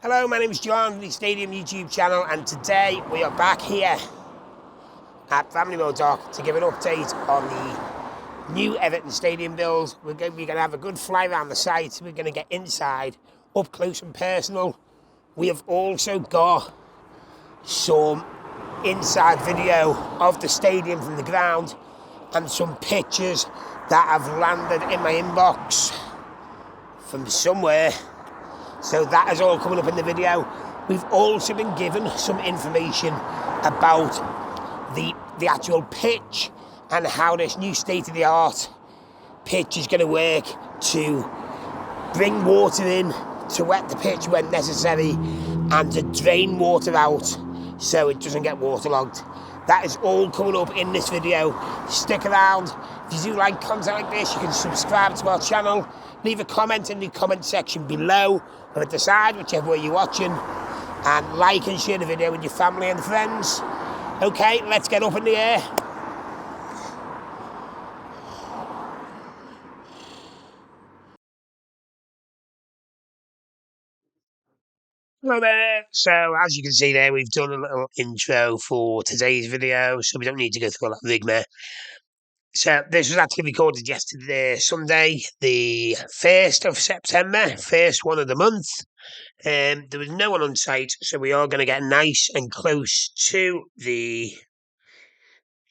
Hello, my name is John, the Stadium YouTube channel, and today we are back here at Bramley Moore Dock to give an update on the new Everton Stadium build. We're going to have a good fly around the site. We're going to get inside, up close and personal. We have also got some inside video of the stadium from the ground and some pictures that have landed in my inbox from somewhere. So that is all coming up in the video. We've also been given some information about the actual pitch and how this new state-of-the-art pitch is going to work to bring water in, to wet the pitch when necessary, and to drain water out so it doesn't get waterlogged. That is all coming up in this video. Stick around. If you do like content like this, you can subscribe to our channel. Leave a comment in the comment section below, or at the side, whichever way you're watching. And like and share the video with your family and friends. Okay, let's get up in the air. Hello there. So, as you can see there, we've done a little intro for today's video, so we don't need to go through all that rigmarole. So this was actually recorded yesterday, Sunday, the 1st of September, first one of the month. There was no one on site, so we are going to get nice and close to the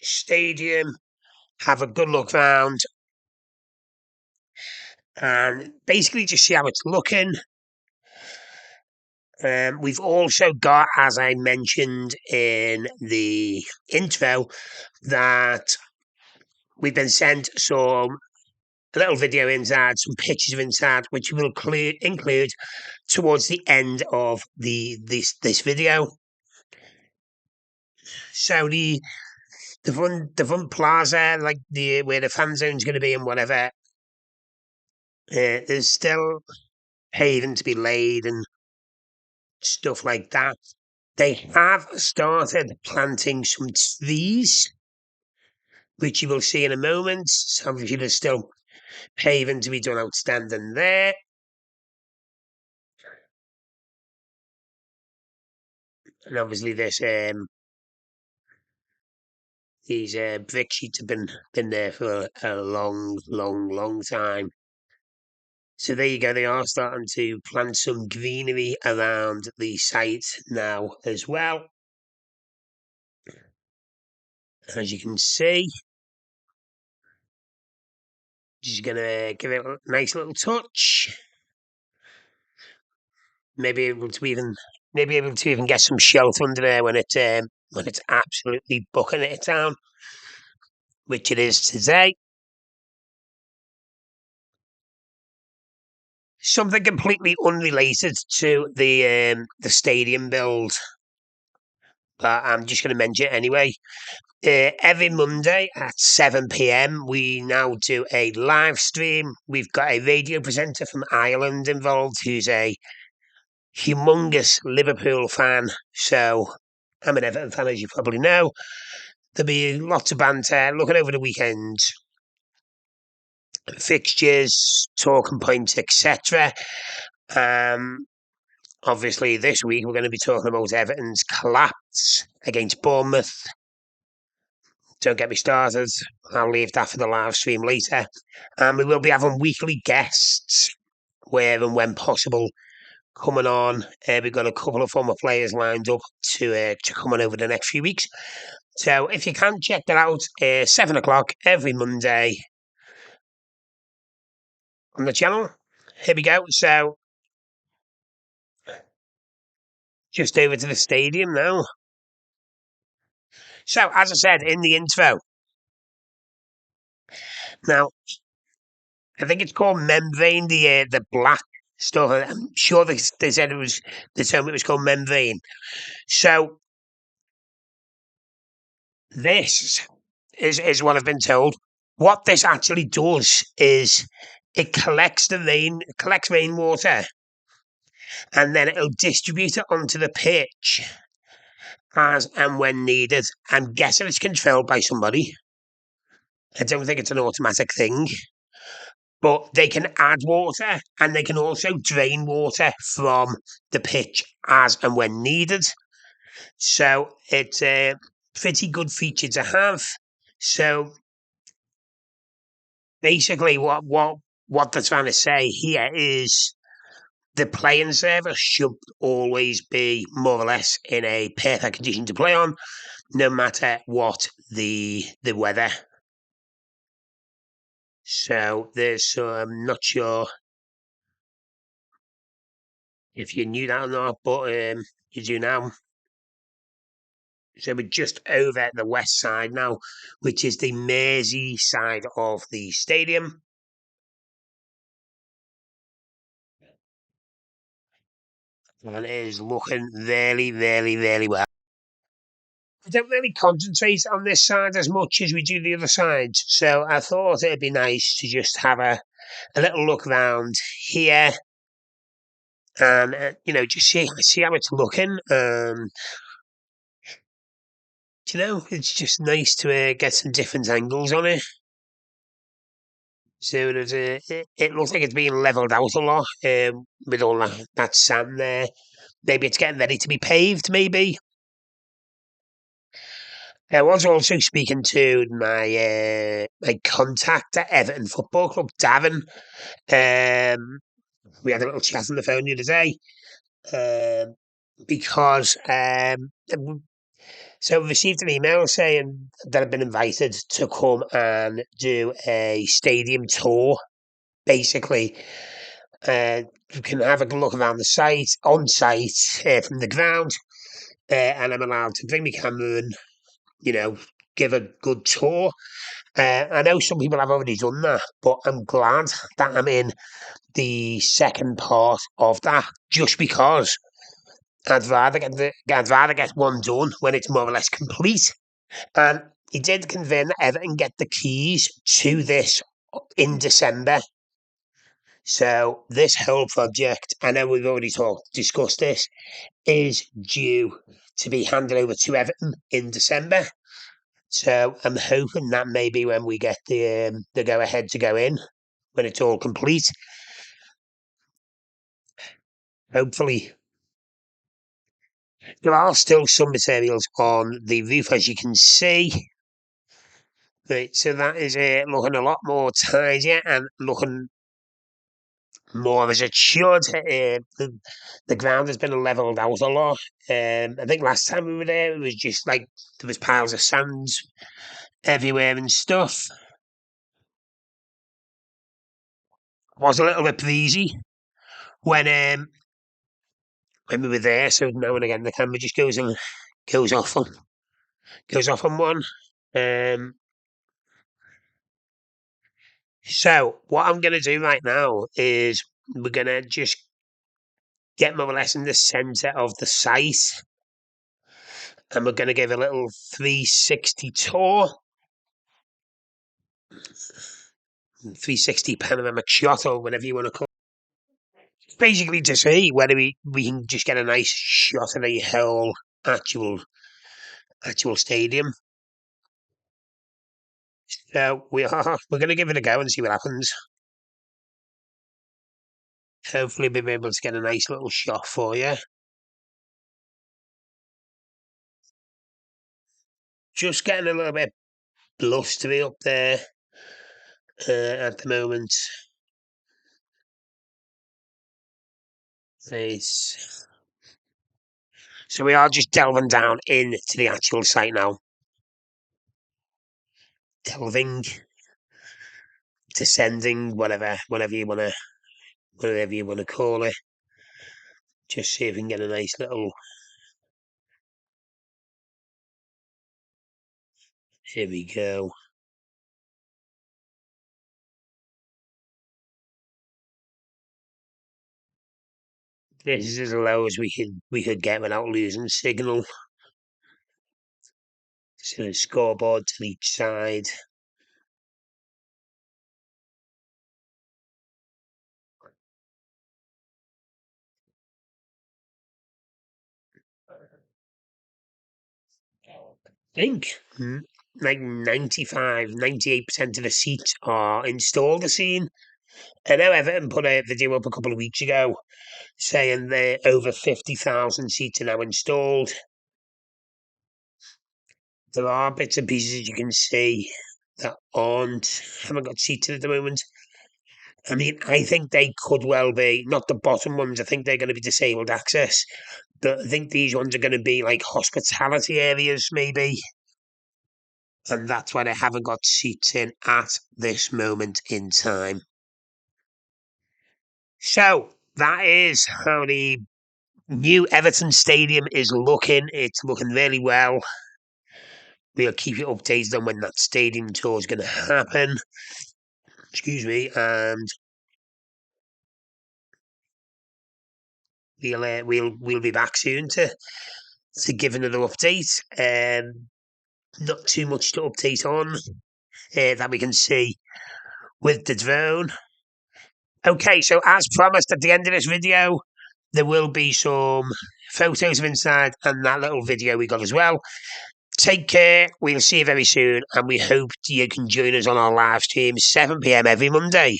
stadium, have a good look round, and basically just see how it's looking. We've also got, as I mentioned in the intro, that we've been sent a little video inside, some pictures of inside, which we will include towards the end of this video. So the front plaza, like where the fan zone's going to be and whatever, there's still paving to be laid and stuff like that. They have started planting some trees, which you will see in a moment. So obviously there's still paving to be done outstanding there. And obviously these brick sheets have been there for a long time. So there you go, they are starting to plant some greenery around the site now as well. As you can see, just going to give it a nice little touch. Maybe able to even get some shelter under there when it's absolutely bucking it down, which it is today. Something completely unrelated to the stadium build, but I'm just going to mention it anyway. Every Monday at 7 p.m, we now do a live stream. We've got a radio presenter from Ireland involved who's a humongous Liverpool fan. So I'm an Everton fan, as you probably know. There'll be lots of banter, looking over the weekend, fixtures, talking points, etc. Obviously, this week we're going to be talking about Everton's collapse against Bournemouth. Don't get me started. I'll leave that for the live stream later. And we will be having weekly guests, where and when possible, coming on. We've got a couple of former players lined up to come on over the next few weeks. So if you can, check that out. 7 o'clock every Monday on the channel. Here we go. So just over to the stadium now. So, as I said in the intro, now, I think it's called membrane, the black stuff. I'm sure they said they told me it was called membrane. So, this is what I've been told. What this actually does is it collects rainwater, and then it'll distribute it onto the pitch as and when needed. I'm guessing it's controlled by somebody. I don't think it's an automatic thing. but they can add water and they can also drain water from the pitch as and when needed. So it's a pretty good feature to have. So basically, what they're trying to say here is the playing surface should always be more or less in a perfect condition to play on, no matter what the weather. So there's I'm not sure if you knew that or not, but you do now. So we're just over the west side now, which is the Mersey side of the stadium. And it is looking really, really, really well. We don't really concentrate on this side as much as we do the other sides. So I thought it'd be nice to just have a little look around here and, just see how it's looking. It's just nice to get some different angles on it. So it looks like it's being levelled out a lot with all that sand there. Maybe it's getting ready to be paved, maybe. I was also speaking to my contact at Everton Football Club, Davin. We had a little chat on the phone the other day because so we received an email saying that I've been invited to come and do a stadium tour. Basically, you can have a look around the site, on site, from the ground, and I'm allowed to bring my camera and, give a good tour. I know some people have already done that, but I'm glad that I'm in the second part of that, just because I'd rather get one done when it's more or less complete. And he did confirm that Everton get the keys to this in December. So this whole project, I know we've already discussed this, is due to be handed over to Everton in December. So I'm hoping that maybe when we get the go ahead to go in, when it's all complete, hopefully there are still some materials on the roof, as you can see. Right, so that is looking a lot more tidier and looking more as it should. The ground has been levelled out a lot. I think last time we were there, it was just like there was piles of sand everywhere and stuff. It was a little bit breezy when we were there, so now and again the camera just goes off on one. Um, so what I'm gonna do right now is we're gonna just get more or less in the centre of the site, and we're gonna give a little 360 tour, 360 panoramic shot, or whatever you want to call it. Basically to see whether we can just get a nice shot of the whole actual stadium. So we're gonna give it a go and see what happens. Hopefully we'll be able to get a nice little shot for you. Just getting a little bit blustery up there at the moment. Nice. So we are just delving down into the actual site now. Delving, descending, whatever you wanna call it. Just see if we can get a nice little. Here we go. This is as low as we could get without losing signal. So scoreboard to each side. I think like 98% of the seats are installed. The scene. I know Everton put a video up a couple of weeks ago saying they're over 50,000 seats are now installed. There are bits and pieces you can see that haven't got seats in at the moment. I mean, I think they could well be, not the bottom ones, I think they're going to be disabled access, but I think these ones are going to be like hospitality areas, maybe. And that's why they haven't got seats in at this moment in time. So, that is how the new Everton Stadium is looking. It's looking really well. We'll keep you updated on when that stadium tour is going to happen. Excuse me, and we'll be back soon to give another update. Not too much to update on that we can see with the drone. Okay, so as promised at the end of this video, there will be some photos of inside and that little video we got as well. Take care. We'll see you very soon, and we hope you can join us on our live stream 7 p.m. every Monday.